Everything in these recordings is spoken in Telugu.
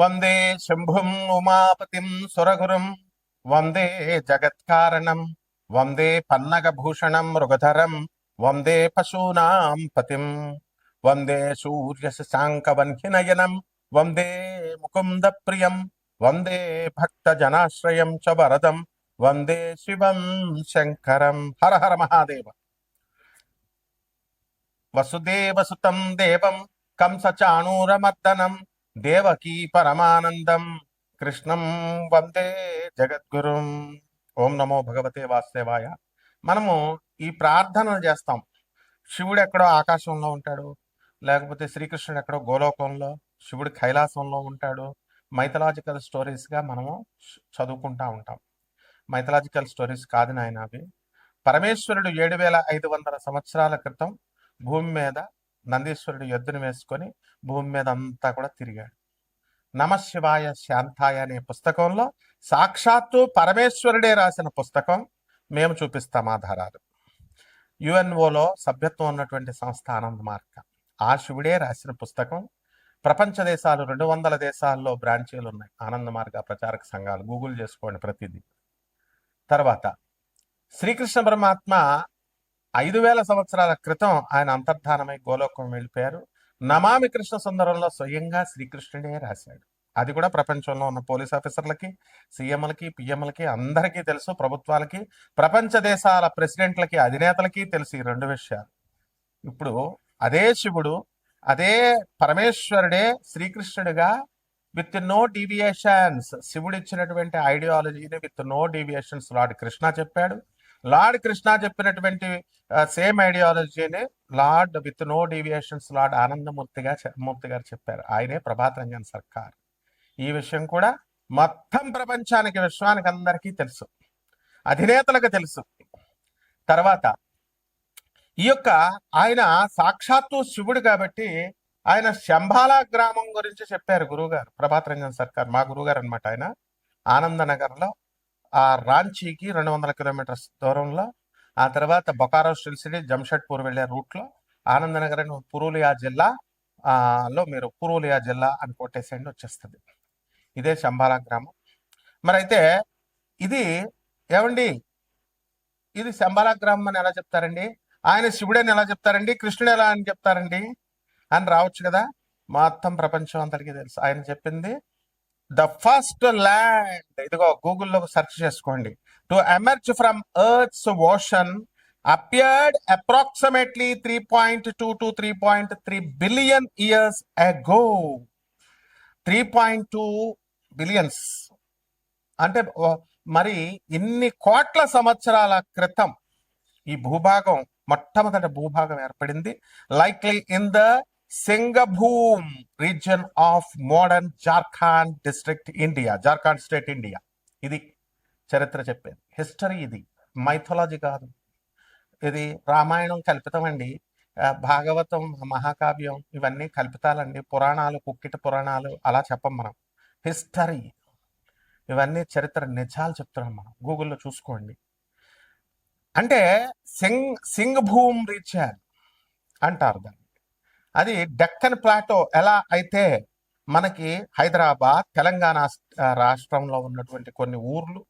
వందే శంభుం ఉమాపతిం సురగురుం వందే జగత్కారణం వందే పన్నగభూషణం మృగధరం వందే పశూనాం పతిం వందే సూర్యశశాంకవన్హినయనం వందే ముకుంద ప్రియం వందే భక్తజనాశ్రయం చ వరదం వందే శివం శంకరం. హర హర మహాదేవ. వసుదేవసుతం దేవం కంసచాణూరమర్దనం దేవకీ పరమానందం కృష్ణం వందే జగద్గురుం. ఓం నమో భగవతే వాసుదేవాయ. మనము ఈ ప్రార్థనలు చేస్తాం. శివుడు ఎక్కడో ఆకాశంలో ఉంటాడు, లేకపోతే శ్రీకృష్ణుడు ఎక్కడో గోలోకంలో, శివుడు కైలాసంలో ఉంటాడు. మైథలాజికల్ స్టోరీస్గా మనము చదువుకుంటా ఉంటాం. మైథలాజికల్ స్టోరీస్ కాదు నాయన అవి. పరమేశ్వరుడు 7500 సంవత్సరాల క్రితం భూమి మీద నందీశ్వరుడు ఎద్దును వేసుకొని భూమి మీద అంతా కూడా తిరిగాడు. నమశివాయ శాంతాయ అనే పుస్తకంలో సాక్షాత్తు పరమేశ్వరుడే రాసిన పుస్తకం. మేము చూపిస్తాం ఆధారాలు. యుఎన్ఓలో సభ్యత్వం ఉన్నటువంటి సంస్థ ఆనంద మార్గ. ఆ శివుడే రాసిన పుస్తకం. ప్రపంచ దేశాలు 200 దేశాల్లో బ్రాంచీలు ఉన్నాయి ఆనంద మార్గ ప్రచారక సంఘాలు. గూగుల్ చేసుకోండి ప్రతిదీ. తర్వాత శ్రీకృష్ణ పరమాత్మ 5000 సంవత్సరాల క్రితం ఆయన అంతర్ధానమై గోలోకం వెళ్ళిపోయారు. నమామి కృష్ణ సుందరంలో స్వయంగా శ్రీకృష్ణుడే రాశాడు. అది కూడా ప్రపంచంలో ఉన్న పోలీస్ ఆఫీసర్లకి, సీఎంలకి, పిఎంలకి అందరికీ తెలుసు. ప్రభుత్వాలకి, ప్రపంచ దేశాల ప్రెసిడెంట్లకి, అధినేతలకి తెలుసు ఈ 2 విషయాలు. ఇప్పుడు అదే శివుడు, అదే పరమేశ్వరుడే శ్రీకృష్ణుడిగా విత్ నో డీవియేషన్స్, శివుడు ఇచ్చినటువంటి ఐడియాలజీని with no deviations lord Krishna చెప్పాడు. లార్డ్ కృష్ణ చెప్పినటువంటి సేమ్ ఐడియాలజీని lord with no deviations lord Anandamurti గారు చెప్పారు. ఆయనే ప్రభాత్ రంజన్ సర్కార్. ఈ విషయం కూడా మొత్తం ప్రపంచానికి, విశ్వానికి అందరికీ తెలుసు, అధినేతలకు తెలుసు. తర్వాత ఈ యొక్క ఆయన సాక్షాత్తు శివుడు కాబట్టి ఆయన శంబాలా గ్రామం గురించి చెప్పారు గురువుగారు. ప్రభాత్ రంజన్ సర్కార్ మా గురువుగారు అనమాట. ఆయన ఆనందనగర్లో ఆ రాంచీకి 200 కిలోమీటర్స్ దూరంలో, ఆ తర్వాత బొకారో స్టిల్ సిటీ జంషెడ్పూర్ వెళ్ళే రూట్లో ఆనందనగర్ అని పురూలియా జిల్లా లో మీరు పురూలియా జిల్లా అని కొట్టేసేయండి, వచ్చేస్తుంది. ఇదే శంబాలా గ్రామం. మరి అయితే ఇది ఏమండి, ఇది శంబాలా గ్రామం అని ఎలా చెప్తారండి? ఆయన శివుడని ఎలా చెప్తారండి? కృష్ణుడు ఎలా అని చెప్తారండి అని రావచ్చు కదా. మొత్తం ప్రపంచం అందరికీ తెలుసు. ఆయన చెప్పింది ద ఫస్ట్ ల్యాండ్, ఇదిగో గూగుల్లో సెర్చ్ చేసుకోండి, to emerge from earth's ocean appeared approximately 3.2 to 3.3 billion years ago. 3.2 billions అంటే మరి ఇన్ని కోట్ల సంవత్సరాల క్రితం ఈ భూభాగం, మొట్టమొదటి భూభాగం ఏర్పడింది. Likely in the Singhbhum region of modern Jharkhand district India, Jharkhand state India. ఇది చరిత్ర చెప్పేది, హిస్టరీ. ఇది మైథాలజీ కాదు. ఇది రామాయణం కల్పితమండి, భాగవతం, మహాకావ్యం ఇవన్నీ కల్పితాలండి, పురాణాలు, కుక్కిట పురాణాలు అలా చెప్పం మనం. హిస్టరీ ఇవన్నీ చరిత్ర నిజాలు చెప్తున్నాం మనం. గూగుల్లో చూసుకోండి. అంటే సింగభూమ్ రీజియన్ అంటారు దాన్ని. అది డెక్కన్ ప్లాటో ఎలా అయితే మనకి హైదరాబాద్, తెలంగాణ రాష్ట్రంలో ఉన్నటువంటి కొన్ని ఊర్లు,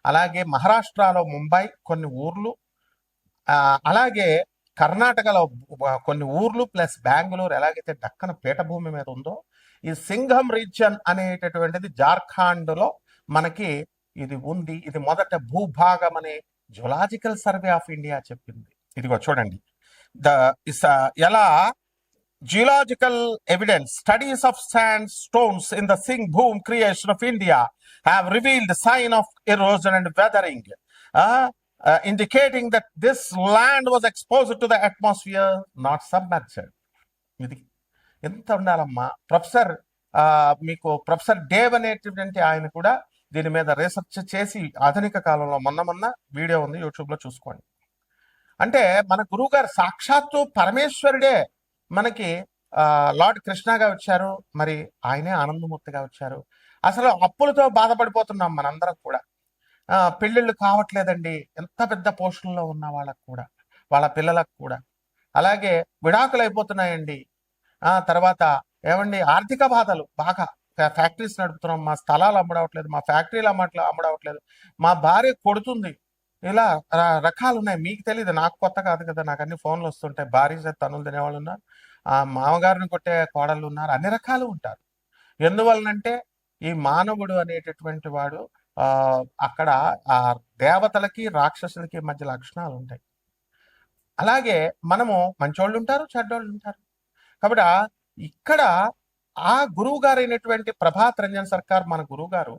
అలాగే మహారాష్ట్రలో ముంబై కొన్ని ఊర్లు, అలాగే కర్ణాటకలో కొన్ని ఊర్లు ప్లస్ బెంగళూరు ఎలాగైతే డక్కన పీఠభూమి మీద ఉందో, ఈ సింఘం రీజియన్ అనేటటువంటిది జార్ఖండ్లో మనకి ఇది ఉంది. ఇది మొదట భూభాగం అనే జులాజికల్ సర్వే ఆఫ్ ఇండియా చెప్పింది. ఇదిగో చూడండి, ఎలా geological evidence, studies of sandstones in the Singhbhum creation of India have revealed sign of erosion and weathering, indicating that this land was exposed to the atmosphere, not submerged. ఇది ఎంత ఉండాలమ్మా. మీకు ప్రొఫెసర్ డేవ్ అనేటువంటి ఆయన కూడా దీని మీద రీసెర్చ్ చేసి ఆధునిక కాలంలో మొన్న వీడియో ఉంది, యూట్యూబ్లో చూసుకోండి. అంటే మన గురువు గారు సాక్షాత్తు పరమేశ్వరుడే మనకి లార్డ్ కృష్ణగా వచ్చారు, మరి ఆయనే ఆనందమూర్తిగా వచ్చారు. అసలు అప్పులతో బాధపడిపోతున్నాం మనందరం కూడా. పెళ్ళిళ్ళు కావట్లేదండి, ఎంత పెద్ద పోస్టుల్లో ఉన్న వాళ్ళకు కూడా, వాళ్ళ పిల్లలకు కూడా. అలాగే విడాకులు అయిపోతున్నాయండి. తర్వాత ఏమండి, ఆర్థిక బాధలు బాగా ఫ్యాక్టరీస్ నడుపుతున్నాం, మా స్థలాలు అమ్మడవట్లేదు, మా ఫ్యాక్టరీలు అమ్మడవట్లేదు, మా భార్య కొడుతుంది, ఇలా రకాలు ఉన్నాయి. మీకు తెలియదు, నాకు కొత్త కాదు కదా, నాకు అన్ని ఫోన్లు వస్తుంటాయి. భార్య చేత తన్నులు తినేవాళ్ళు ఉన్నారు, ఆ మామగారిని కొట్టే కోడళ్ళు ఉన్నారు, అన్ని రకాలు ఉంటారు. ఎందువలనంటే ఈ మానవుడు అనేటటువంటి వాడు అక్కడ ఆ దేవతలకి రాక్షసులకి మధ్య లక్షణాలు ఉంటాయి. అలాగే మనము మంచోళ్ళు ఉంటారు, చెడ్డోళ్ళు ఉంటారు. కాబట్టి ఇక్కడ ఆ గురువు గారు అయినటువంటి ప్రభాత్ రంజన్ సర్కార్ మన గురువు గారు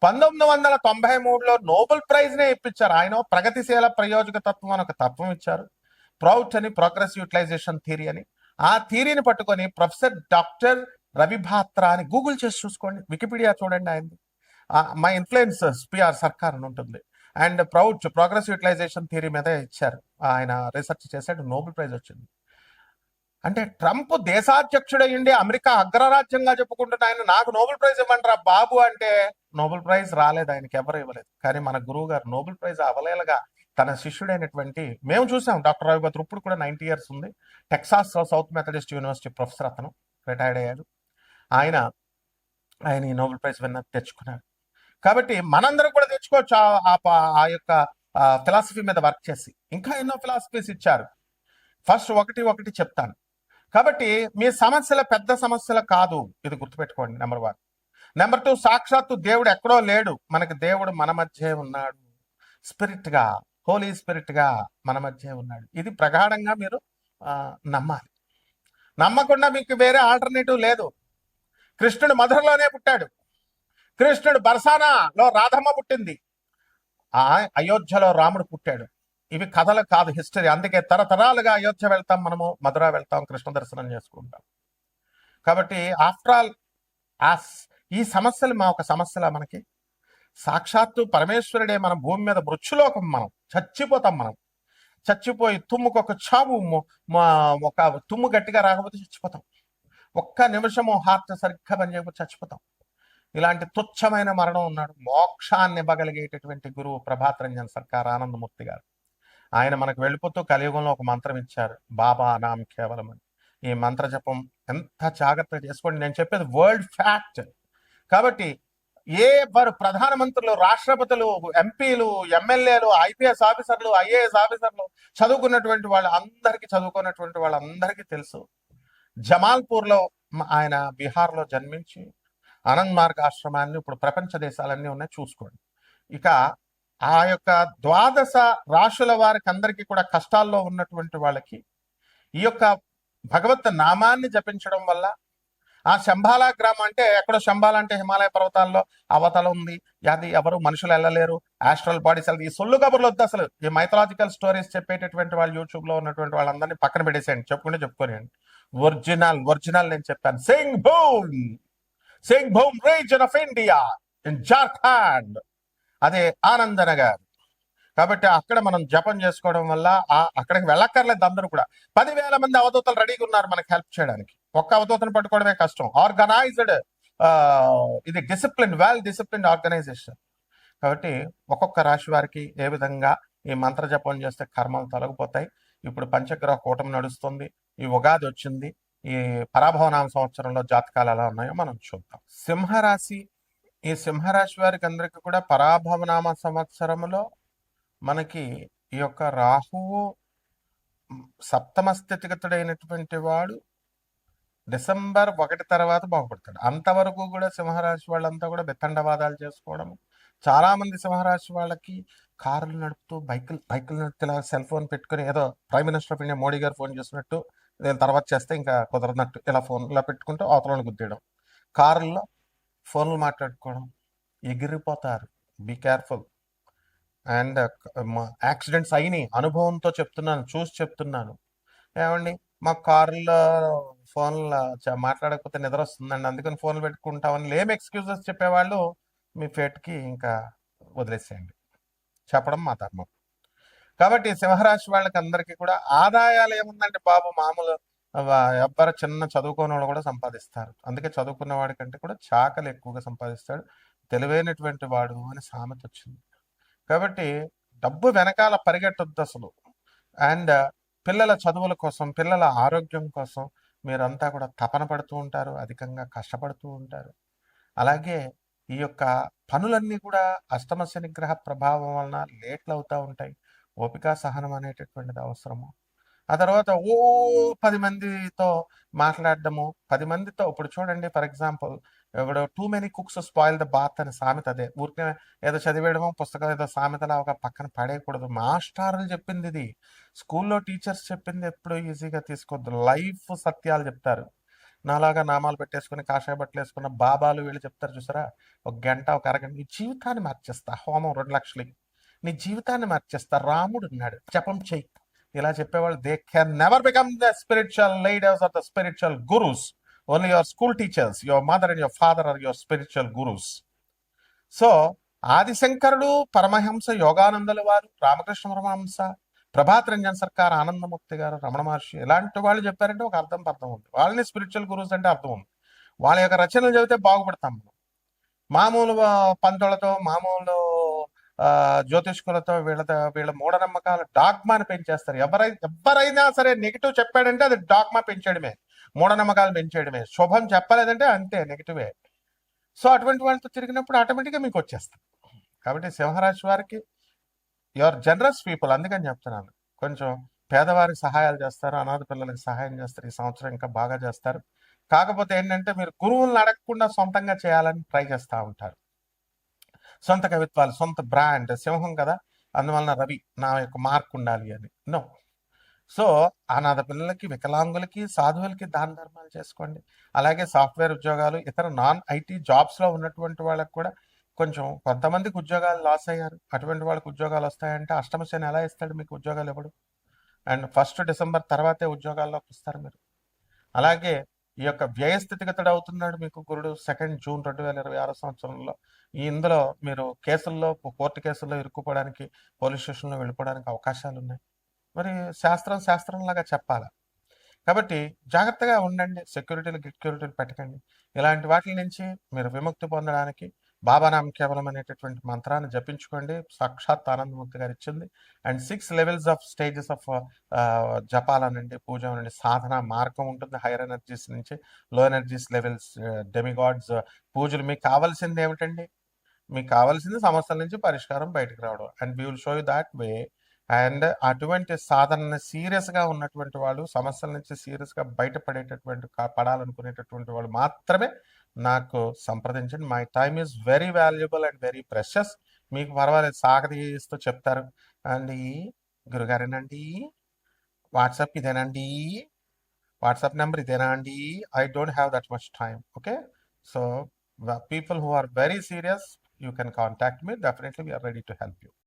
1993లో నోబెల్ ప్రైజ్ నే ఇప్పించారు. ఆయన ప్రగతిశీల ప్రయోజక తత్వం అని ఒక తత్వం ఇచ్చారు. ప్రౌట్ అని ప్రోగ్రెస్ యూటిలైజేషన్ థియరీ అని. ఆ థియరీని పట్టుకొని ప్రొఫెసర్ డాక్టర్ రవి భాత్రా అని గూగుల్ చేసి చూసుకోండి, వికీపీడియా చూడండి ఆయనది. మై ఇన్ఫ్లుయెన్స్ పిఆర్ సర్కార్ అని ఉంటుంది. And PROUT progress utilisation theory మీద ఇచ్చారు, ఆయన రీసెర్చ్ చేశాడు, నోబెల్ ప్రైజ్ వచ్చింది. అంటే ట్రంప్ దేశాధ్యక్షుడయ్యండి, అమెరికా అగ్రరాజ్యంగా చెప్పుకుంటున్న ఆయన నాకు నోబెల్ ప్రైజ్ ఇవ్వంటారా బాబు అంటే నోబెల్ ప్రైజ్ రాలేదు, ఆయనకి ఎవరు ఇవ్వలేదు. కానీ మన గురువు గారు నోబెల్ ప్రైజ్ అవలేలగా తన శిష్యుడైనటువంటి, మేము చూసాం డాక్టర్ రవి భాత్ర, ఇప్పుడు కూడా 90 years ఉంది, Texas south Methodist university professor, అతను రిటైర్డ్ అయ్యాడు. ఆయన ఈ నోబెల్ ప్రైజ్ విన్న తెచ్చుకున్నాడు. కాబట్టి మనందరం కూడా తెచ్చుకోవచ్చు ఆ యొక్క ఫిలాసఫీ మీద వర్క్ చేసి. ఇంకా ఎన్నో ఫిలాసఫీస్ ఇచ్చారు. ఫస్ట్ ఒకటి చెప్తాను. కాబట్టి మీ సమస్యల పెద్ద సమస్యలు కాదు, ఇది గుర్తుపెట్టుకోండి. నెంబర్ 1. నెంబర్ 2, సాక్షాత్తు దేవుడు ఎక్కడో లేడు, మనకి దేవుడు మన మధ్య ఉన్నాడు, స్పిరిట్ గా, హోలీ స్పిరిట్ గా మన మధ్య ఉన్నాడు. ఇది ప్రగాఢంగా మీరు నమ్మాలి. నమ్మకుండా మీకు వేరే ఆల్టర్నేటివ్ లేదు. కృష్ణుడు మధురలోనే పుట్టాడు, కృష్ణుడు బర్సానాలో రాధమ్మ పుట్టింది, అయోధ్యలో రాముడు పుట్టాడు. ఇవి కథలు కాదు, హిస్టరీ. అందుకే తరతరాలుగా అయోధ్య వెళ్తాం, మనము మధుర వెళ్తాం, కృష్ణ దర్శనం చేసుకుంటాం. కాబట్టి ఆఫ్టర్ ఆల్ ఈ సమస్యలు మా ఒక సమస్యలా మనకి? సాక్షాత్తు పరమేశ్వరుడే మన భూమి మీద మృత్యులోకం, మనం చచ్చిపోతాం. మనం చచ్చిపోయి తుమ్ముకు ఒక చావు, ఒక తుమ్ము గట్టిగా రాకపోతే చచ్చిపోతాం. ఒక్క నిమిషము హార్ట్ సరిగ్గా పనిచేయకపోతే చచ్చిపోతాం. ఇలాంటి తుచ్చమైన మరణం ఉన్నాడు. మోక్షాన్ని ఇవ్వగలిగేటటువంటి గురువు ప్రభాత్ రంజన్ సర్కార్ ఆనందమూర్తి గారు. ఆయన మనకు వెళ్ళిపోతూ కలియుగంలో ఒక మంత్రం ఇచ్చారు, బాబా నామ్ కేవలం అని. ఈ మంత్ర జపం ఎంత జాగ్రత్తగా చేసుకోండి. నేను చెప్పేది వరల్డ్ ఫ్యాక్ట్. కాబట్టి వారు ప్రధానమంత్రులు, రాష్ట్రపతులు, ఎంపీలు, ఎమ్మెల్యేలు, ఐపీఎస్ ఆఫీసర్లు, ఐఏఎస్ ఆఫీసర్లు, చదువుకున్నటువంటి వాళ్ళందరికీ తెలుసు. జమాల్పూర్లో ఆయన బీహార్లో జన్మించి ఆనంద్ మార్గ్ ఆశ్రమాన్ని ఇప్పుడు ప్రపంచ దేశాలన్నీ ఉన్నాయి, చూసుకోండి. ఇక ఆ యొక్క 12 రాశుల వారికి అందరికీ కూడా కష్టాల్లో ఉన్నటువంటి వాళ్ళకి ఈ యొక్క భగవత్ నామాన్ని జపించడం వల్ల, ఆ శంబాలా గ్రామం అంటే ఎక్కడో, శంబాలా అంటే హిమాలయ పర్వతాల్లో అవతల ఉంది, అది ఎవరు మనుషులు వెళ్ళలేరు, ఆస్ట్రల్ బాడీస్. ఈ సొల్లు కబుర్లు వద్దు అసలు. ఈ మైథలాజికల్ స్టోరీస్ చెప్పేటటువంటి వాళ్ళు యూట్యూబ్ లో ఉన్నటువంటి వాళ్ళందరినీ పక్కన పెట్టేసేయండి, చెప్పుకోనియండి. ఒరిజినల్ నేను చెప్పాను. Singh boom reason of India in Jharkhand, అదే ఆనందనగర్. కాబట్టి అక్కడ మనం జపం చేసుకోవడం వల్ల అక్కడికి వెళ్ళక్కర్లేదు. అందరూ కూడా 10,000 మంది అవధూతలు రెడీగా ఉన్నారు మనకి హెల్ప్ చేయడానికి. ఒక్క అవధూతను పట్టుకోవడమే కష్టం. ఆర్గనైజ్డ్, ఇది డిసిప్లిన్, వెల్ డిసిప్లిన్ ఆర్గనైజేషన్. కాబట్టి ఒక్కొక్క రాశి వారికి ఏ విధంగా ఈ మంత్ర జపం చేస్తే కర్మలు తొలగిపోతాయి. ఇప్పుడు పంచగ్రహ కూటమి నడుస్తుంది, ఈ ఉగాది వచ్చింది, ఈ పరాభవనామ సంవత్సరంలో జాతకాలు ఎలా ఉన్నాయో మనం చూద్దాం. సింహరాశి, ఈ సింహరాశి వారికి అందరికీ కూడా పరాభవనామ సంవత్సరంలో మనకి ఈ యొక్క రాహువు సప్తమ స్థితిగతుడైనటువంటి వాడు డిసెంబర్ 1 తర్వాత బాగుపడతాడు. అంతవరకు కూడా సింహరాశి వాళ్ళంతా కూడా బెత్తండవాదాలు చేసుకోవడం. చాలా మంది సింహరాశి వాళ్ళకి కార్లు నడుపుతూ, బైకులు నడుపుతూ, సెల్ ఫోన్ పెట్టుకుని ఏదో prime minister of India Modi గారు ఫోన్ చేసినట్టు, తర్వాత చేస్తే ఇంకా కుదరనట్టు ఇలా ఫోన్ ఇలా పెట్టుకుంటూ అవతలను గుద్దేయడం, కారుల్లో ఫోన్లు మాట్లాడుకోవడం, ఎగిరిపోతారు. Be careful. అండ్ యాక్సిడెంట్స్ అయినాయి, అనుభవంతో చెప్తున్నాను, చూసి చెప్తున్నాను. ఏమండి, మా కారులో ఫోన్లో మాట్లాడకపోతే నిద్ర వస్తుందండి, అందుకని ఫోన్లు పెట్టుకుంటామని లేమ్ ఎక్స్క్యూజెస్ చెప్పేవాళ్ళు మీ ఫేట్కి ఇంకా వదిలేసేయండి. చెప్పడం మా ధర్మం. కాబట్టి సింహరాశి వాళ్ళకి అందరికీ కూడా ఆదాయాలు ఏముందంటే బాబు, మామూలు ఎవ్వరు చిన్న చదువుకోని వాళ్ళు కూడా సంపాదిస్తారు. అందుకే చదువుకున్న వాడి కంటే కూడా చాకలు ఎక్కువగా సంపాదిస్తాడు, తెలివైనటువంటి వాడు అని సామెత వచ్చింది. కాబట్టి డబ్బు వెనకాల పరిగెట్టొద్దు అసలు. అండ్ పిల్లల చదువుల కోసం, పిల్లల ఆరోగ్యం కోసం మీరంతా కూడా తపన పడుతూ ఉంటారు, అధికంగా కష్టపడుతూ ఉంటారు. అలాగే ఈ యొక్క పనులన్నీ కూడా అష్టమ శనిగ్రహ ప్రభావం వలన లేట్లు అవుతూ ఉంటాయి. ఓపిక సహనం అనేటటువంటిది అవసరము. ఆ తర్వాత 10 మందితో మాట్లాడడము, 10 మందితో ఇప్పుడు చూడండి ఫర్ ఎగ్జాంపుల్ ఇప్పుడు too many cooks spoil the broth అనే సామెత అదే. ఊరికే ఏదో చదివేయడమో, పుస్తకం ఏదో సామెతలా ఒక పక్కన పడేయకూడదు. మాస్టారులు చెప్పింది ఇది. స్కూల్లో టీచర్స్ చెప్పింది ఎప్పుడు ఈజీగా తీసుకోవద్దు. లైఫ్ సత్యాలు చెప్తారు. నాలాగా నామాలు పెట్టేసుకుని కాషాయ బట్టలు వేసుకున్న బాబాలు వీళ్ళు చెప్తారు చూసారా, ఒక గంట ఒక అరగంట నీ జీవితాన్ని మార్చేస్తా, హోమం 2 లక్షలు నీ జీవితాన్ని మార్చేస్తా, రాముడు ఉన్నాడు జపం చెయ్యి, ఇలా చెప్పేవాళ్ళు they can never become the spiritual leaders or the spiritual gurus. Only your school teachers, your mother and your father are your spiritual gurus. So ఆదిశంకరుడు, పరమహంస యోగానందుల వారు, రామకృష్ణ పరమహంస, ప్రభాత్ రంజన్ సర్కార్, ఆనందమూర్తి గారు, రమణ మహర్షి ఇలాంటి వాళ్ళు చెప్పారంటే ఒక అర్థం ఉంది. వాళ్ళని స్పిరిచువల్ గురూస్ అంటే అర్థం ఉంది. వాళ్ళ యొక్క రచనలు చదివితే బాగుపడతాం మనం. మామూలు పంతులతో, మామూలు జ్యోతిష్కులతో వీళ్ళ మూఢనమ్మకాలు డాగ్మాని పెంచేస్తారు. ఎవరైనా సరే నెగిటివ్ చెప్పాడంటే అది డాగ్మా పెంచేయడమే, మూఢనమ్మకాలు పెంచేయడమే. శుభం చెప్పలేదంటే అంతే నెగిటివే. సో అటువంటి వాళ్ళతో తిరిగినప్పుడు ఆటోమేటిక్గా మీకు వచ్చేస్తుంది. కాబట్టి సింహరాశి వారికి యువర్ జనరస్ పీపుల్, అందుకని చెప్తున్నాను. కొంచెం పేదవారికి సహాయాలు చేస్తారు, అనాథ పిల్లలకి సహాయం చేస్తారు. ఈ సంవత్సరం ఇంకా బాగా చేస్తారు. కాకపోతే ఏంటంటే మీరు గురువులను అడగకుండా సొంతంగా చేయాలని ట్రై చేస్తూ ఉంటారు. సొంత కవిత్వాలు, సొంత బ్రాండ్, సింహం కదా, అందువలన రవి నా యొక్క మార్క్ ఉండాలి అని నో. సో అనాథ పిల్లలకి, వికలాంగులకి, సాధువులకి దాన ధర్మాలు చేసుకోండి. అలాగే సాఫ్ట్వేర్ ఉద్యోగాలు, ఇతర నాన్ ఐటీ జాబ్స్లో ఉన్నటువంటి వాళ్ళకి కూడా కొంచెం కొంతమందికి ఉద్యోగాలు లాస్ అయ్యారు. అటువంటి వాళ్ళకి ఉద్యోగాలు వస్తాయంటే అష్టమ శని ఎలా ఇస్తాడు మీకు ఉద్యోగాలు ఇవ్వడు. అండ్ 1 డిసెంబర్ తర్వాతే ఉద్యోగాల్లోకి వస్తారు మీరు. అలాగే ఈ యొక్క వ్యయస్థితిగతుడు అవుతున్నాడు మీకు గురుడు 2 జూన్ 2026 సంవత్సరంలో. ఇందులో మీరు కేసుల్లో, కోర్టు కేసుల్లో ఇరుక్కుపోవడానికి, పోలీస్ స్టేషన్లో వెళ్ళిపోవడానికి అవకాశాలు ఉన్నాయి. మరి శాస్త్రంలాగా చెప్పాలి. కాబట్టి జాగ్రత్తగా ఉండండి. సెక్యూరిటీలు పెట్టకండి. ఇలాంటి వాటి నుంచి మీరు విముక్తి పొందడానికి బాబానాం కేవలం అనేటటువంటి మంత్రాన్ని జపించుకోండి. సాక్షాత్ ఆనందమూర్తి గారు ఇచ్చింది. And 6 levels of stages of జపాలనండి, పూజ అనండి, సాధన మార్గం ఉంటుంది. హైయర్ ఎనర్జీస్ నుంచి లో ఎనర్జీస్ లెవెల్స్, డెమిగాడ్స్ పూజలు. మీకు కావాల్సింది ఏమిటండి? మీకు కావాల్సింది సమస్యల నుంచి పరిష్కారం బయటకు రావడం. And we will show you that way. And అటువంటి సాధన సీరియస్గా ఉన్నటువంటి వాళ్ళు, సమస్యల నుంచి సీరియస్గా బయటపడేటటువంటి పడాలనుకునేటటువంటి వాళ్ళు మాత్రమే నాకు సంప్రదించండి. My time is very valuable and very precious. మీకు పర్వాలేదు, సాగదీస్తూ చెప్తారు. అండి గురుగారేనండి, వాట్సాప్ ఇదేనండి, వాట్సాప్ నెంబర్ ఇదేనా అండి, I don't have that much time. Okay, so people who are very serious, you can contact me. Definitely we are ready to help you.